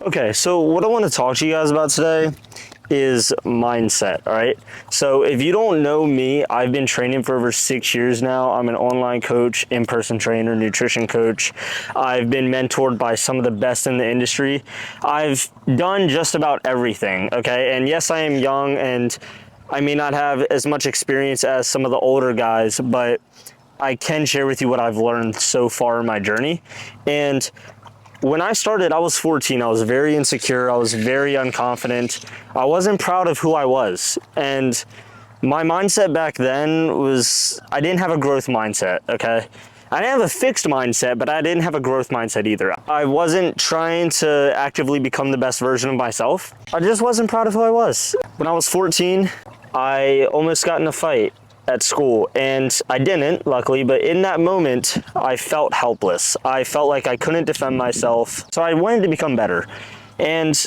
Okay, so what I want to talk to you guys about today is mindset, all right? So if you don't know me, I've been training for over 6 years now. I'm an online coach, in-person trainer, nutrition coach. I've been mentored by some of the best in the industry. I've done just about everything, okay? And yes, I am young and I may not have as much experience as some of the older guys, but I can share with you what I've learned so far in my journey. And when I started, I was 14. I was very insecure. I was very unconfident. I wasn't proud of who I was. And my mindset back then was, I didn't have a growth mindset, okay? I didn't have a fixed mindset, but I didn't have a growth mindset either. I wasn't trying to actively become the best version of myself. I just wasn't proud of who I was. When I was 14, I almost got in a fight at school, and I didn't, luckily, but in that moment I felt helpless. I felt like I couldn't defend myself, so I wanted to become better. And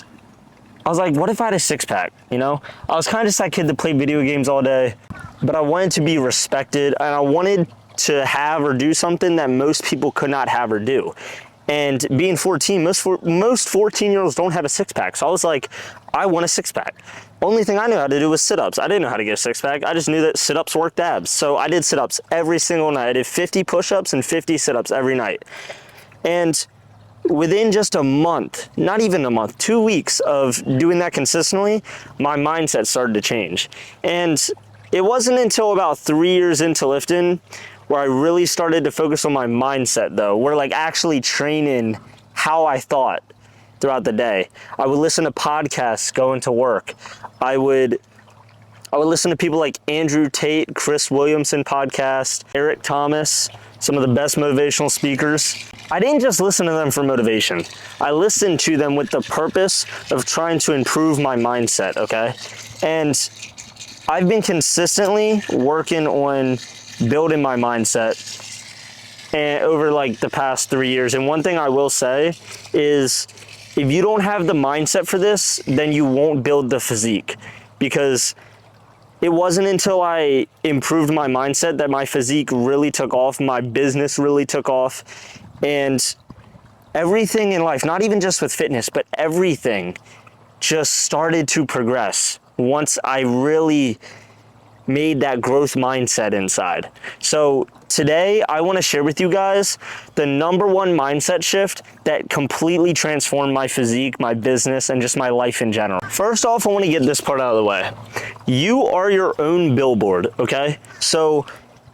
I was like, what if I had a six-pack, you know? I was kind of just that kid that played video games all day, but I wanted to be respected, and I wanted to have or do something that most people could not have or do. And being 14, most 14-year-olds don't have a six-pack. So I was like, I want a six-pack. Only thing I knew how to do was sit-ups. I didn't know how to get a six-pack. I just knew that sit-ups worked abs. So I did sit-ups every single night. I did 50 push-ups and 50 sit-ups every night. And within just a month, not even a month, 2 weeks of doing that consistently, my mindset started to change. And it wasn't until about 3 years into lifting where I really started to focus on my mindset though. We're like actually training how I thought throughout the day. I would listen to podcasts going to work. I would listen to people like Andrew Tate, Chris Williamson podcast, Eric Thomas, some of the best motivational speakers. I didn't just listen to them for motivation. I listened to them with the purpose of trying to improve my mindset, okay? And I've been consistently working on building my mindset and over like the past 3 years. And one thing I will say is if you don't have the mindset for this, then you won't build the physique, because it wasn't until I improved my mindset that my physique really took off, my business really took off, and everything in life, not even just with fitness, but everything just started to progress once I really made that growth mindset inside. So today I want to share with you guys the number one mindset shift that completely transformed my physique, my business, and just my life in general. First off, I want to get this part out of the way. You are your own billboard, okay? So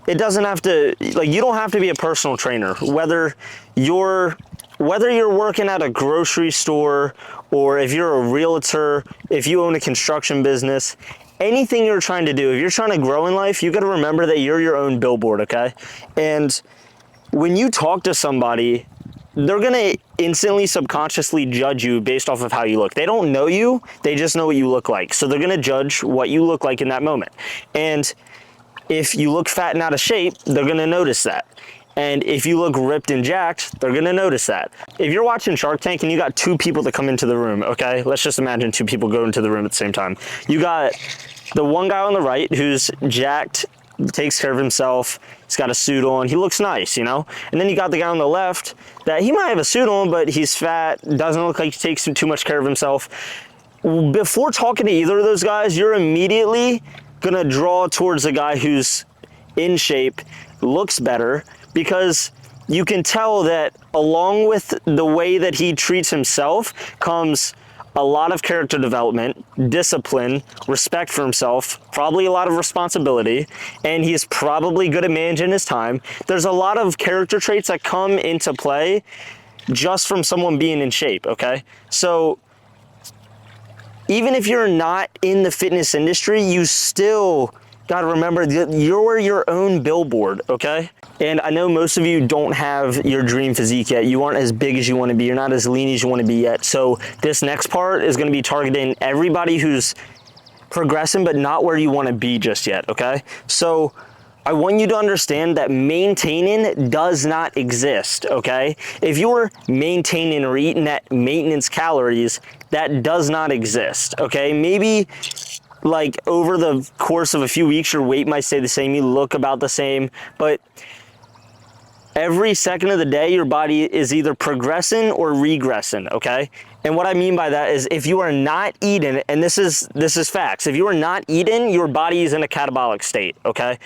it doesn't have to, like, you don't have to be a personal trainer. Whether you're working at a grocery store, or if you're a realtor, if you own a construction business, anything you're trying to do, if you're trying to grow in life, you got to remember that you're your own billboard, okay? And when you talk to somebody, they're going to instantly subconsciously judge you based off of how you look. They don't know you, they just know what you look like. So they're going to judge what you look like in that moment. And if you look fat and out of shape, they're going to notice that. And if you look ripped and jacked, they're gonna notice that. If you're watching Shark Tank and you got two people that come into the room, okay? Let's just imagine two people go into the room at the same time. You got the one guy on the right who's jacked, takes care of himself, he's got a suit on, he looks nice, you know? And then you got the guy on the left that he might have a suit on, but he's fat, doesn't look like he takes too much care of himself. Before talking to either of those guys, you're immediately gonna draw towards the guy who's in shape, looks better, because you can tell that along with the way that he treats himself comes a lot of character development, discipline, respect for himself, probably a lot of responsibility, and he's probably good at managing his time. There's a lot of character traits that come into play just from someone being in shape, okay? So even if you're not in the fitness industry, you still gotta remember that you're your own billboard, okay? And I know most of you don't have your dream physique yet. You aren't as big as you wanna be. You're not as lean as you wanna be yet. So this next part is gonna be targeting everybody who's progressing but not where you wanna be just yet, okay? So I want you to understand that maintaining does not exist, okay? If you're maintaining or eating at maintenance calories, that does not exist, okay? Maybe like over the course of a few weeks, your weight might stay the same, you look about the same, but Every second of the day, your body is either progressing or regressing, okay? And what I mean by that is if you are not eating, and this is facts, if you are not eating, your body is in a catabolic state, okay?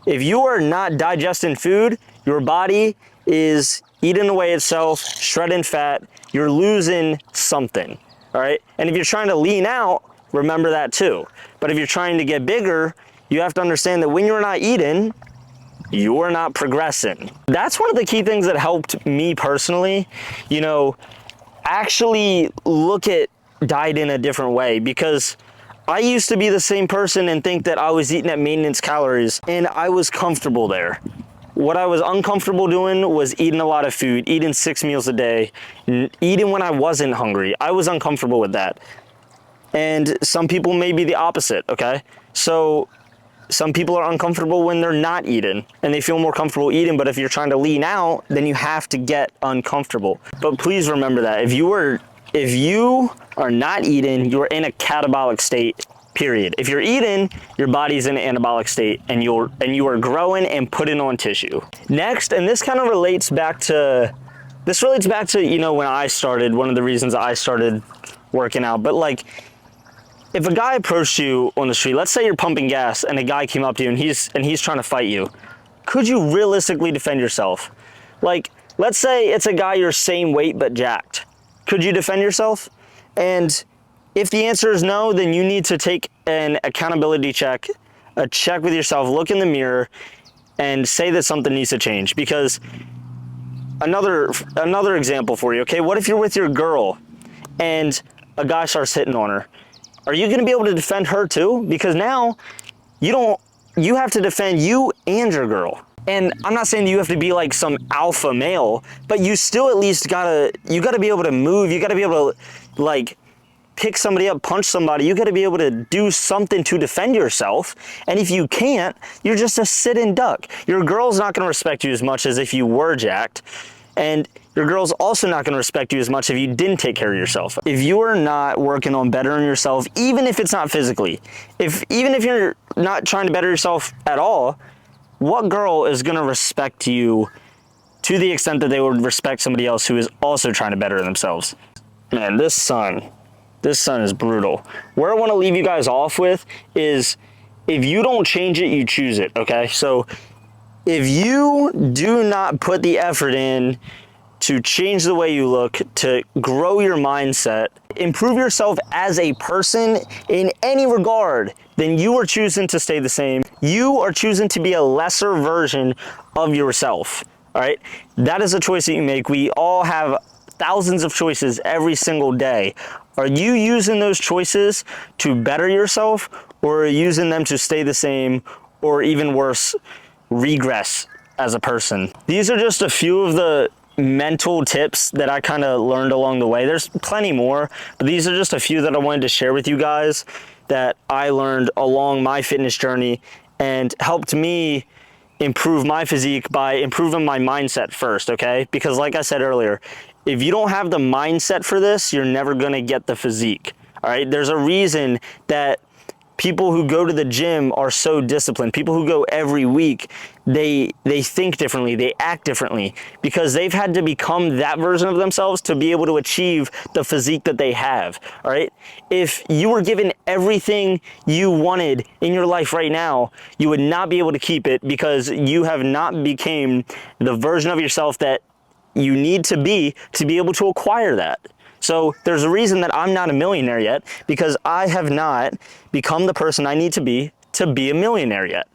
If you are not digesting food, your body is eating away itself, shredding fat, you're losing something, all right? And if you're trying to lean out, remember that too. But if you're trying to get bigger, you have to understand that when you're not eating, you're not progressing. That's one of the key things that helped me personally, you know, actually look at diet in a different way, because I used to be the same person and think that I was eating at maintenance calories and I was comfortable there. What I was uncomfortable doing was eating a lot of food, eating 6 meals a day, eating when I wasn't hungry. I was uncomfortable with that. And some people may be the opposite, okay? So some people are uncomfortable when they're not eating and they feel more comfortable eating, but if you're trying to lean out, then you have to get uncomfortable. But please remember that if you are not eating, you're in a catabolic state, period. If you're eating, your body's in an anabolic state and you are growing and putting on tissue. Next, and this kind of relates back to, you know, when I started, one of the reasons I started working out, but like, if a guy approached you on the street, let's say you're pumping gas and a guy came up to you and he's trying to fight you, could you realistically defend yourself? Like, let's say it's a guy your same weight but jacked. Could you defend yourself? And if the answer is no, then you need to take an accountability check, a check with yourself, look in the mirror and say that something needs to change. Because another example for you, okay? What if you're with your girl and a guy starts hitting on her? Are you going to be able to defend her too? Because now you have to defend you and your girl. And I'm not saying you have to be like some alpha male, but you still at least gotta be able to move. You gotta be able to like pick somebody up, punch somebody. You gotta be able to do something to defend yourself. And if you can't, you're just a sit-in duck. Your girl's not gonna respect you as much as if you were jacked. And your girl's also not gonna respect you as much if you didn't take care of yourself. If you are not working on bettering yourself, even if it's not physically, even if you're not trying to better yourself at all, what girl is gonna respect you to the extent that they would respect somebody else who is also trying to better themselves? Man, this sun is brutal. Where I wanna leave you guys off with is, if you don't change it, you choose it, okay? So if you do not put the effort in to change the way you look, to grow your mindset, improve yourself as a person in any regard, then you are choosing to stay the same. You are choosing to be a lesser version of yourself, all right? That is a choice that you make. We all have thousands of choices every single day. Are you using those choices to better yourself, or are you using them to stay the same, or even worse, regress as a person? These are just a few of the mental tips that I kind of learned along the way. There's plenty more, but these are just a few that I wanted to share with you guys that I learned along my fitness journey and helped me improve my physique by improving my mindset first, okay? Because like I said earlier, if you don't have the mindset for this, you're never gonna get the physique, all right? There's a reason that people who go to the gym are so disciplined. People who go every week, they think differently, they act differently, because they've had to become that version of themselves to be able to achieve the physique that they have, all right? If you were given everything you wanted in your life right now, you would not be able to keep it, because you have not became the version of yourself that you need to be able to acquire that. So there's a reason that I'm not a millionaire yet, because I have not become the person I need to be a millionaire yet.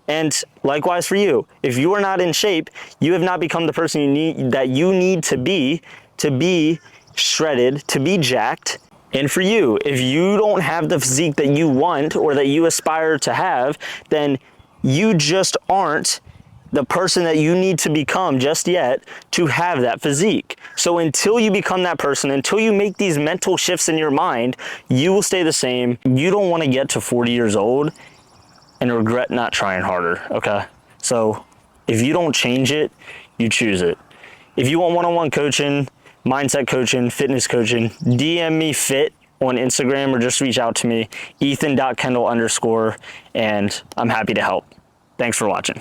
And likewise for you, if you are not in shape, you have not become the person you need to be shredded, to be jacked. And for you, if you don't have the physique that you want or that you aspire to have, then you just aren't the person that you need to become just yet to have that physique. So until you become that person, until you make these mental shifts in your mind, you will stay the same. You don't want to get to 40 years old and regret not trying harder, okay? So if you don't change it, you choose it. If you want one-on-one coaching, mindset coaching, fitness coaching, DM me fit on Instagram or just reach out to me, ethan.kendall_, and I'm happy to help. Thanks for watching.